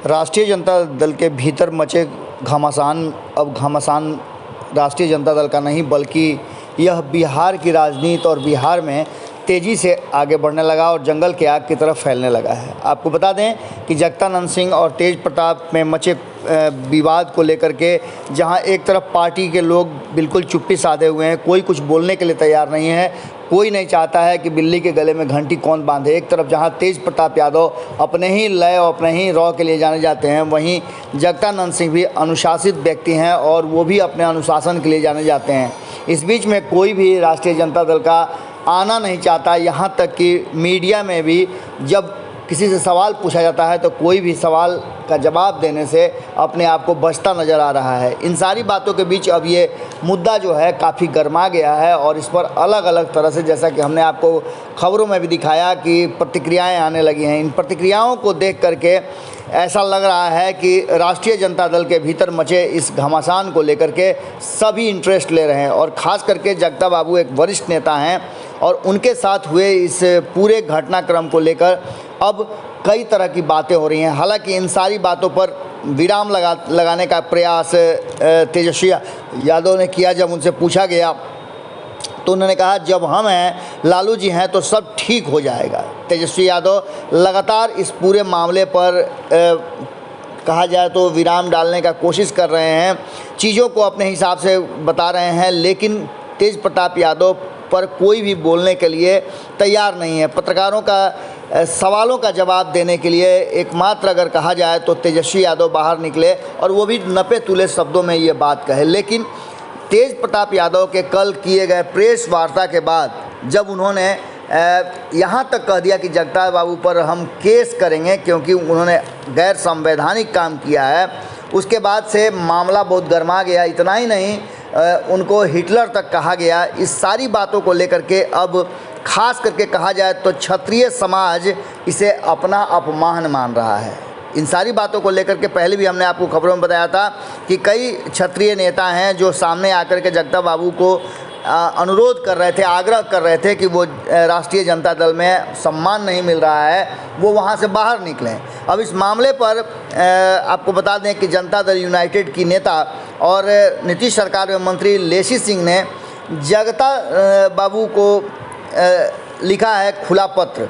राष्ट्रीय जनता दल के भीतर मचे घमासान अब घमासान राष्ट्रीय जनता दल का नहीं बल्कि यह बिहार की राजनीति और बिहार में तेज़ी से आगे बढ़ने लगा और जंगल की आग की तरफ फैलने लगा है। आपको बता दें कि जगदानंद सिंह और तेज प्रताप में मचे विवाद को लेकर के जहां एक तरफ पार्टी के लोग बिल्कुल चुप्पी साधे हुए हैं, कोई कुछ बोलने के लिए तैयार नहीं है, कोई नहीं चाहता है कि बिल्ली के गले में घंटी कौन बांधे। एक तरफ जहां तेज प्रताप यादव अपने ही लय और अपने ही रॉ के लिए जाने जाते हैं, वहीं जगदानंद सिंह भी अनुशासित व्यक्ति हैं और वो भी अपने अनुशासन के लिए जाने जाते हैं। इस बीच में कोई भी राष्ट्रीय जनता दल का आना नहीं चाहता, यहाँ तक कि मीडिया में भी जब किसी से सवाल पूछा जाता है तो कोई भी सवाल का जवाब देने से अपने आप को बचता नज़र आ रहा है। इन सारी बातों के बीच अब ये मुद्दा जो है काफ़ी गर्मा गया है और इस पर अलग अलग तरह से, जैसा कि हमने आपको खबरों में भी दिखाया, कि प्रतिक्रियाएं आने लगी हैं। इन प्रतिक्रियाओं को देख करके ऐसा लग रहा है कि राष्ट्रीय जनता दल के भीतर मचे इस घमासान को लेकर के सभी इंटरेस्ट ले रहे हैं और ख़ास करके जगता बाबू एक वरिष्ठ नेता हैं और उनके साथ हुए इस पूरे घटनाक्रम को लेकर अब कई तरह की बातें हो रही हैं। हालांकि इन सारी बातों पर विराम लगाने का प्रयास तेजस्वी यादव ने किया। जब उनसे पूछा गया तो उन्होंने कहा, जब हम हैं, लालू जी हैं, तो सब ठीक हो जाएगा। तेजस्वी यादव लगातार इस पूरे मामले पर कहा जाए तो विराम डालने का कोशिश कर रहे हैं, चीज़ों को अपने हिसाब से बता रहे हैं, लेकिन तेज प्रताप यादव पर कोई भी बोलने के लिए तैयार नहीं है। पत्रकारों का सवालों का जवाब देने के लिए एकमात्र अगर कहा जाए तो तेजस्वी यादव बाहर निकले और वो भी नपे तुले शब्दों में ये बात कहे। लेकिन तेज प्रताप यादव के कल किए गए प्रेस वार्ता के बाद जब उन्होंने यहाँ तक कह दिया कि जगता बाबू पर हम केस करेंगे क्योंकि उन्होंने गैर संवैधानिक काम किया है, उसके बाद से मामला बहुत गर्मा गया। इतना ही नहीं, उनको हिटलर तक कहा गया। इस सारी बातों को लेकर के अब खास करके कहा जाए तो क्षत्रिय समाज इसे अपना अपमान मान रहा है। इन सारी बातों को लेकर के पहले भी हमने आपको खबरों में बताया था कि कई क्षत्रिय नेता हैं जो सामने आकर के जगता बाबू को अनुरोध कर रहे थे, आग्रह कर रहे थे कि वो राष्ट्रीय जनता दल में सम्मान नहीं मिल रहा है, वो वहाँ से बाहर निकलें। अब इस मामले पर आपको बता दें कि जनता दल यूनाइटेड की नेता और नीतीश सरकार में मंत्री लेसी सिंह ने जगता बाबू को लिखा है खुला पत्र।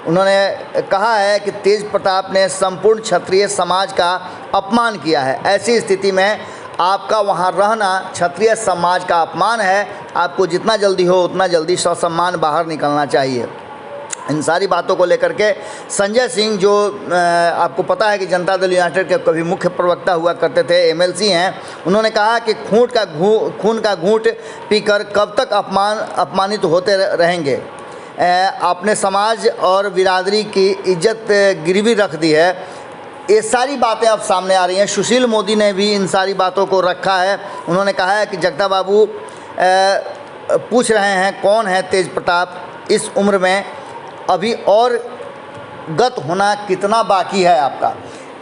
उन्होंने कहा है कि तेज प्रताप ने संपूर्ण क्षत्रिय समाज का अपमान किया है। ऐसी स्थिति में आपका वहाँ रहना क्षत्रिय समाज का अपमान है। आपको जितना जल्दी हो उतना जल्दी ससम्मान बाहर निकलना चाहिए। इन सारी बातों को लेकर के संजय सिंह, जो आपको पता है कि जनता दल यूनाइटेड के कभी मुख्य प्रवक्ता हुआ करते थे, एमएलसी हैं, उन्होंने कहा कि खून का घूंट पीकर कब तक अपमानित होते रहेंगे। आपने समाज और बिरादरी की इज्जत गिरवी रख दी है। ये सारी बातें अब सामने आ रही हैं। सुशील मोदी ने भी इन सारी बातों को रखा है। उन्होंने कहा है कि जगता बाबू पूछ रहे हैं कौन है तेज प्रताप, इस उम्र में अभी और गत होना कितना बाकी है आपका।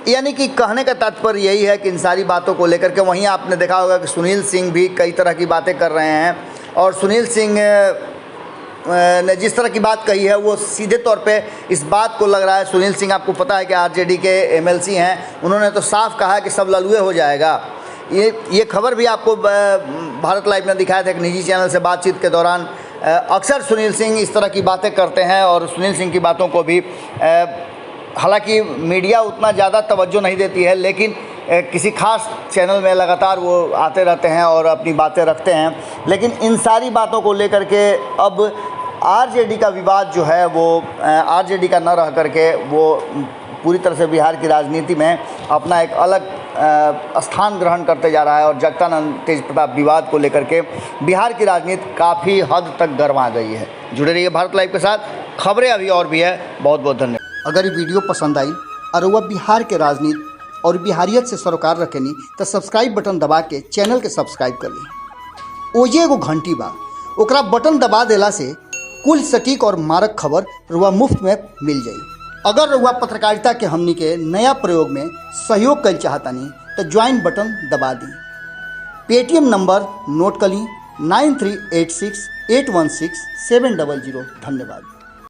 यानी कि कहने का तात्पर्य यही है कि इन सारी बातों को लेकर के वहीं आपने देखा होगा कि सुनील सिंह भी कई तरह की बातें कर रहे हैं और सुनील सिंह ने जिस तरह की बात कही है वो सीधे तौर पे इस बात को लग रहा है, सुनील सिंह आपको पता है कि आरजेडी के एमएलसी हैं, उन्होंने तो साफ कहा कि सब ललुए हो जाएगा। ये खबर भी आपको भारत लाइव ने दिखाया था एक निजी चैनल से बातचीत के दौरान। अक्सर सुनील सिंह इस तरह की बातें करते हैं और सुनील सिंह की बातों को भी हालांकि मीडिया उतना ज़्यादा तवज्जो नहीं देती है, लेकिन किसी खास चैनल में लगातार वो आते रहते हैं और अपनी बातें रखते हैं। लेकिन इन सारी बातों को लेकर के अब आरजेडी का विवाद जो है वो आरजेडी का न रह करके वो पूरी तरह से बिहार की राजनीति में अपना एक अलग स्थान ग्रहण करते जा रहा है और जगदानंद तेज प्रताप विवाद को लेकर के बिहार की राजनीति काफ़ी हद तक गर्मा गई है। जुड़े रहिए भारत लाइव के साथ, खबरें अभी और भी है। बहुत बहुत धन्यवाद। अगर ये वीडियो पसंद आई और वह बिहार के राजनीति और बिहारियत से सरोकार रखेनी तो सब्सक्राइब बटन दबा के चैनल के सब्सक्राइब कर ली। ओजे एगो घंटी बा, ओकरा बटन दबा देला से कुल सटीक और मारक खबर रुआ मुफ्त में मिल जाई। अगर रुआ पत्रकारिता के हमनी के नया प्रयोग में सहयोग कर चाहतानी तो ज्वाइन बटन दबा दी। पेटीएम नंबर नोट कर ली 9386816700। धन्यवाद।